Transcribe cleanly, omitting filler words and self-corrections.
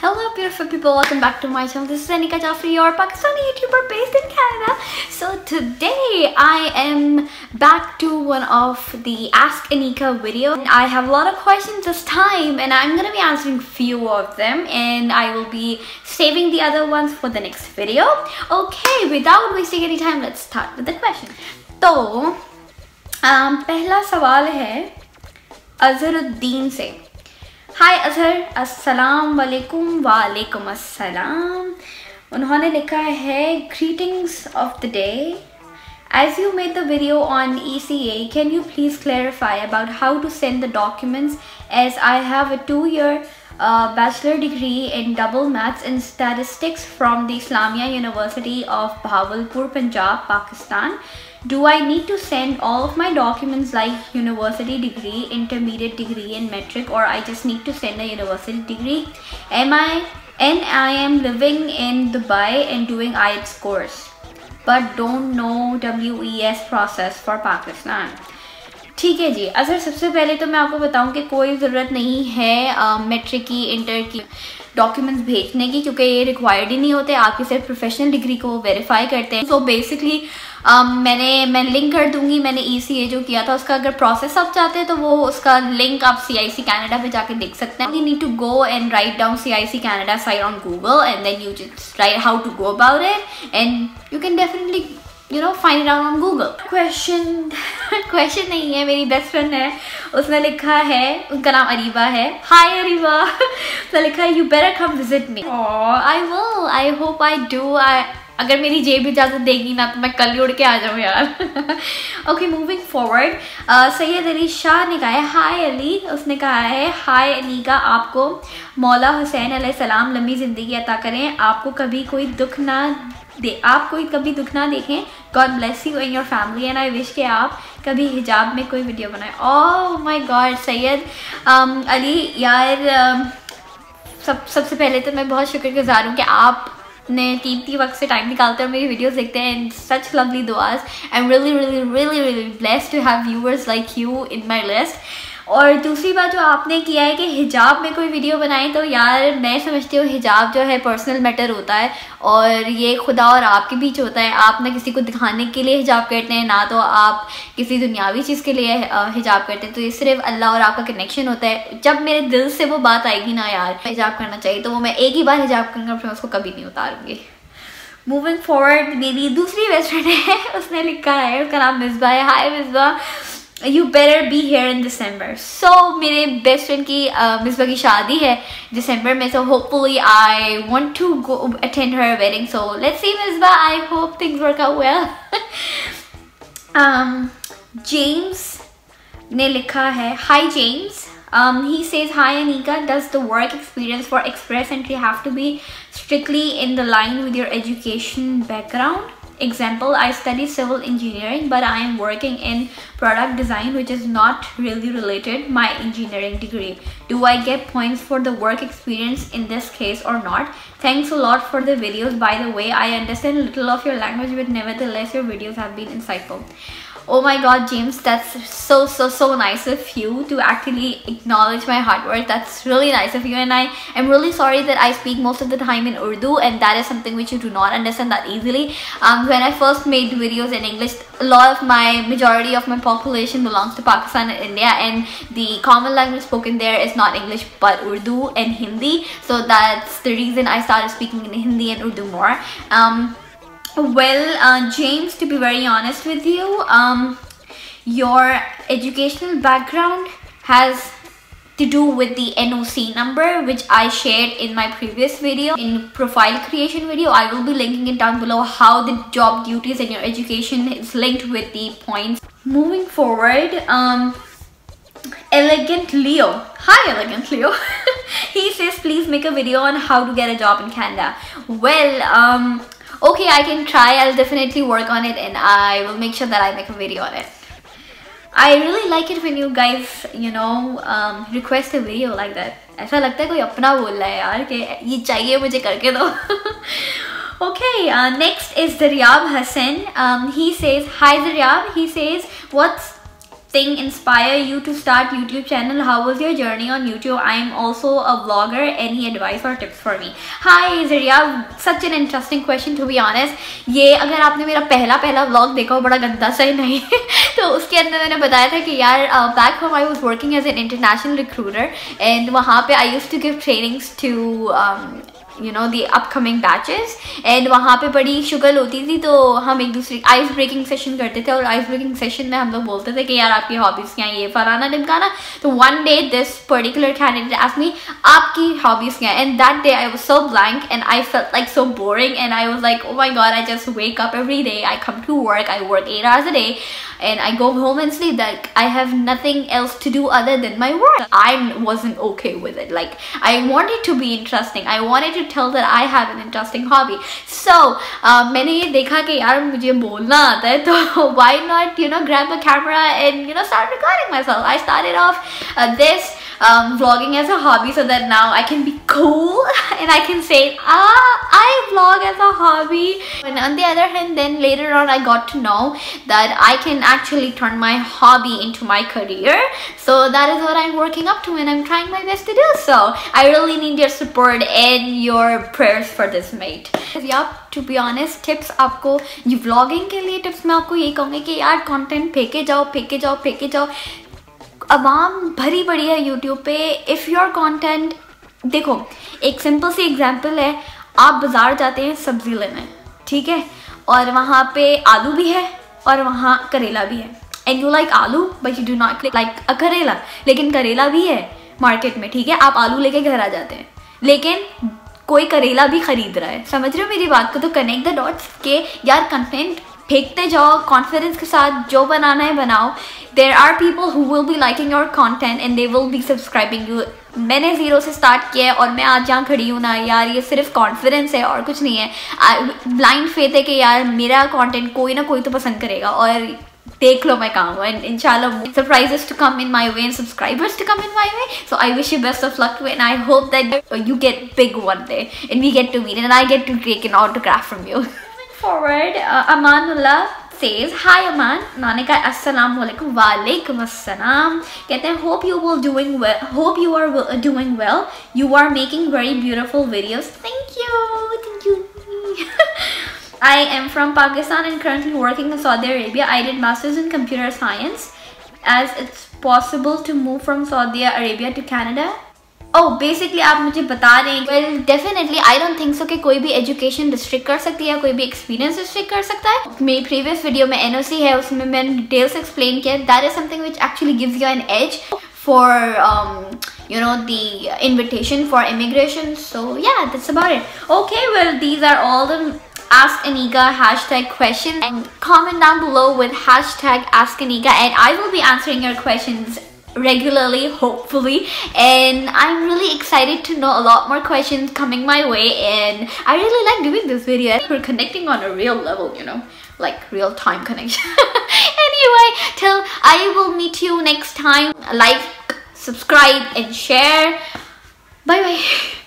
Hello beautiful people, welcome back to my channel. This is Anika Jafri, your Pakistani YouTuber based in Canada. So today I am back to one of the Ask Anika videos. I have a lot of questions this time and I'm gonna be answering few of them and I will be saving the other ones for the next video. Okay, without wasting any time, let's start with the question. तो पहला सवाल है अजहरुद्दीन से. हाय अजहर, अस्सलाम वालेकुम. वालेकुम अस्सलाम. उन्होंने लिखा है greetings of the day. As you made the video on ECA, can you please clarify about how to send the documents, as I have a 2-year bachelor degree in double maths and statistics from the Islamia University of Bahawalpur, Punjab, Pakistan. Do I need to send all of my documents like university degree, intermediate degree and metric, or I just need to send a university degree? I am living in Dubai and doing IELTS course but don't know WES process for Pakistan. ठीक है जी अजहर, सबसे पहले तो मैं आपको बताऊं कि कोई ज़रूरत नहीं है मेट्रिक की, इंटर की डॉक्यूमेंट्स भेजने की, क्योंकि ये रिक्वायर्ड ही नहीं होते. आपकी सिर्फ प्रोफेशनल डिग्री को वेरीफाई करते हैं. सो बेसिकली मैं लिंक कर दूंगी. मैंने ECA जो किया था उसका अगर प्रोसेस आप चाहते हैं तो वो उसका लिंक आप CIC कैनेडा पे जाके देख सकते हैं. You need to go and write down CIC Canada site on Google and then you just write how to go about it and you can definitely find it out on Google. Question नहीं है, मेरी best friend है, उसने लिखा है, उनका नाम अरीबा है. हाय अरीबा. उसने लिखा है you better come visit me. I will. I hope I do. अगर मेरी जेब इजाज़त देगी ना तो मैं कल ही उड़ के आ जाऊँ यार. Okay, moving forward. Syed Ali Shah ने कहा है हाय अली. उसने कहा है हाय अनीका, आपको मौला हुसैन अलैहिस्सलाम लंबी ज़िंदगी अता करें. आपको कभी कोई दुख ना देखें. God bless you and your family and I wish कि आप कभी हिजाब में कोई वीडियो बनाएं. Oh my God Syed Ali यार, सबसे पहले तो मैं बहुत शुक्रगुजार हूँ कि आप ने कीमती वक्त से टाइम निकालते हैं और मेरी वीडियोस देखते हैं. एंड सच लवली दुआस. I am really blessed to have viewers like you in my list. और दूसरी बात जो आपने किया है कि हिजाब में कोई वीडियो बनाएं, तो यार मैं समझती हूँ हिजाब जो है पर्सनल मैटर होता है और ये खुदा और आपके बीच होता है. आप ना किसी को दिखाने के लिए हिजाब करते हैं, ना तो आप किसी दुनियावी चीज़ के लिए हिजाब करते हैं. तो ये सिर्फ अल्लाह और आपका कनेक्शन होता है. जब मेरे दिल से वो बात आएगी ना यार हिजाब करना चाहिए, तो वो मैं एक ही बार हिजाब करूँगा, फिर उसको कभी नहीं उतारूँगी. मूविंग फॉरवर्ड, मेरी दूसरी बेस्ट फ्रेंड है, उसने लिखा है, उसका नाम मिसबा है. Hi Misbah, You better be here in December. So मेरे बेस्ट फ्रेंड की मिसबा की शादी है दिसंबर में. So hopefully I want to go attend her wedding. So let's see Misbah. I hope things work out well. James ने लिखा है Hi James. He says hi Anika, does the work experience for express entry have to be strictly in the line with your education background? Example, I study civil engineering but I am working in product design, which is not really related my engineering degree. Do I get points for the work experience in this case or not? Thanks a lot for the videos. By the way, I understand little of your language, but nevertheless your videos have been insightful. Oh my god James, that's so nice of you to actually acknowledge my hard work. That's really nice of you, and I am really sorry that I speak most of the time in Urdu and that is something which you do not understand that easily. When I first made videos in English, a lot of majority of my population belongs to Pakistan and India, and the common language spoken there is not English but Urdu and Hindi. So that's the reason I started speaking in Hindi and Urdu more. James, to be very honest with you, your educational background has to do with the NOC number, which I shared in my previous video, in profile creation video. I will be linking it down below, how the job duties and your education is linked with the points. Moving forward, Elegant Leo. Hi Elegant Leo. He says please make a video on how to get a job in Canada. Well, okay, I can try. I'll definitely work on it and I will make sure that I make a video on it. I really like it when you guys, request a video like that. ऐसा लगता है कोई अपना बोल रहा है यार कि ये चाहिए मुझे करके दो. Okay, next is Daryab Hassan. He says, hi Daryab. He says, what's thing inspire you to start YouTube channel? How was your journey on YouTube? I am also a vlogger. Any advice or tips for me? Hi Zaria, such an interesting question to be honest. ये अगर आपने मेरा पहला vlog देखा हो, बड़ा गंदा सा ही नहीं तो उसके अंदर मैंने बताया था कि यार back home I was working as an international recruiter and वहाँ पे I used to give trainings to you know the upcoming batches and वहाँ पे बड़ी शुगल होती थी तो हम एक दूसरे आइस ब्रेकिंग सेशन करते थे और आइस ब्रेकिंग सेशन में हम लोग बोलते थे कि यार आपकी हॉबीज़ क्या हैं, ये फलाना ढिमकाना. तो one day this particular candidate asked me आपकी हॉबीज़ क्या हैं, and that day I was so blank and I felt like so boring and I was like, oh my god, I just wake up every day, I come to work, I work 8 hours a day and I go home and sleep. Like I have nothing else to do other than my work. I wasn't okay with it. Like I wanted to be interesting. I wanted to tell that I have an interesting hobby. So मैंने ये देखा कि यार मुझे बोलना आता है तो why not grab a camera and start recording myself. I started off this vlogging as a hobby so that now I can be cool and I can say I vlog as a hobby. And on the other hand, then later on I got to know that I can actually turn my hobby into my career. So that is what I'm working up to and I'm trying my best to do so. I really need your support and your prayers for this, mate. Yeah, to be honest, tips आपको ये vlogging के लिए tips मैं आपको यही कहूँगी कि यार content फेंके जाओ. अवाम भरी पड़ी है YouTube पे. इफ़ योर कंटेंट, देखो एक सिंपल सी एग्जांपल है, आप बाज़ार जाते हैं सब्ज़ी लेने, ठीक है, और वहाँ पे आलू भी है और वहाँ करेला भी है एंड यू लाइक आलू but you do not like अ करेला, लेकिन करेला भी है मार्केट में, ठीक है, आप आलू लेके घर आ जाते हैं लेकिन कोई करेला भी खरीद रहा है. समझ रहे हो मेरी बात को? तो कनेक्ट द डॉट्स के यार कंटेंट फेंकते जाओ कॉन्फिडेंस के साथ, जो बनाना है बनाओ. There are people who will be liking your content and they will be subscribing you. मैंने ज़ीरो से स्टार्ट किया है और मैं आज जहाँ खड़ी हूँ ना यार, ये सिर्फ कॉन्फिडेंस है और कुछ नहीं है. ब्लाइंड फेथ है कि यार मेरा कंटेंट कोई ना कोई तो पसंद करेगा और देख लो मैं कहाँ हूँ. एंड इंशाल्लाह surprises to come in my way and subscribers to come in my way. So I wish you best of luck and I hope that you get big one day and we get to meet and I get to take an autograph from you. Forward, Amanullah says, hi Aman. Nanika assalamu alaikum. Walaikum assalam. कहते हैं hope you are doing well. You are making very beautiful videos. Thank you. I am from Pakistan and currently working in Saudi Arabia. I did masters in computer science. As it's possible to move from Saudi Arabia to Canada? Oh, basically आप मुझे बता रहे हैं. Well, definitely I don't think so कि कोई भी education restrict कर सकती है या कोई भी experience restrict कर सकता है. मेरी previous video में NOC है, उसमें मैंने details explain किया. That is something which actually gives you an edge for the invitation for immigration. So yeah, that's about it. Okay, well these are all the Ask Anika hashtag questions, and comment down below with hashtag Ask Anika and I will be answering your questions regularly, hopefully, and I'm really excited to know a lot more questions coming my way and I really like doing this video. We're connecting on a real level, like real time connection. Anyway, till I will meet you next time, like, subscribe and share. Bye bye.